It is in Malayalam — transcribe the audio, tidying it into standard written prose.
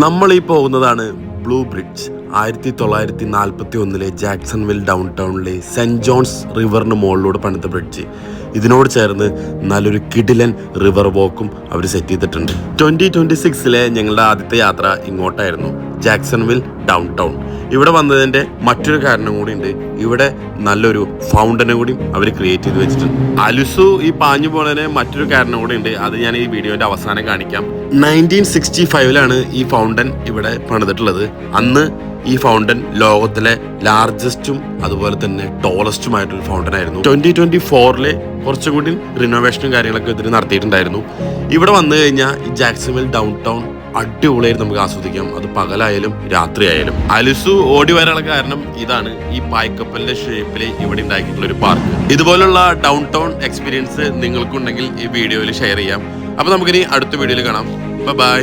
നമ്മൾ ഈ പോകുന്നതാണ് ബ്ലൂ ബ്രിഡ്ജ്. 1941 ജാക്സൺവിൽ ഡൗൺ ടൗണിലെ സെന്റ് ജോൺസ് റിവറിന് മുകളിലൂടെ പണിത ബ്രിഡ്ജ്. ഇതിനോട് ചേർന്ന് നല്ലൊരു കിടിലൻ റിവർ വോക്കും അവർ സെറ്റ് ചെയ്തിട്ടുണ്ട്. 2026 ഞങ്ങളുടെ ആദ്യത്തെ യാത്ര ഇങ്ങോട്ടായിരുന്നു, ജാക്സൺവിൽ ഡൗൺ ടൗൺ. ഇവിടെ വന്നതിൻ്റെ മറ്റൊരു കാരണം കൂടി ഉണ്ട്. ഇവിടെ നല്ലൊരു ഫൗണ്ടനും കൂടി അവർ ക്രിയേറ്റ് ചെയ്ത് വെച്ചിട്ടുണ്ട്. അലുസു ഈ പാഞ്ഞു പോകുന്നതിന് മറ്റൊരു കാരണം കൂടി ഉണ്ട്. അത് ഞാൻ ഈ വീഡിയോന്റെ അവസാനം കാണിക്കാം. 1965 ഈ ഫൗണ്ടൻ ഇവിടെ പണിതിട്ടുള്ളത്. അന്ന് ഈ ഫൗണ്ടൻ ലോകത്തിലെ ലാർജസ്റ്റും അതുപോലെ തന്നെ ടോളസ്റ്റുമായിട്ടൊരു ഫൗണ്ടൻ ആയിരുന്നു. 2024 കുറച്ചുകൂടി റിനോവേഷനും കാര്യങ്ങളൊക്കെ ഇതിന് നടത്തിയിട്ടുണ്ടായിരുന്നു. ഇവിടെ വന്നു കഴിഞ്ഞാൽ ഈ ജാക്സൺവിൽ ഡൗൺ ടൗൺ അടിപൊളിയായിട്ട് നമുക്ക് ആസ്വദിക്കാം. അത് പകലായാലും രാത്രിയായാലും. അലുസു ഓടി വരാനുള്ള കാരണം ഇതാണ്, ഈ പായ്ക്കപ്പലിന്റെ ഷേപ്പിൽ ഇവിടെ ഉണ്ടാക്കിയിട്ടുള്ള ഒരു പാർക്ക്. ഇതുപോലുള്ള ഡൗൺ ടൗൺ എക്സ്പീരിയൻസ് നിങ്ങൾക്കുണ്ടെങ്കിൽ ഈ വീഡിയോയിൽ ഷെയർ ചെയ്യാം. അപ്പൊ നമുക്കിനി അടുത്ത വീഡിയോയിൽ കാണാം. ബൈ.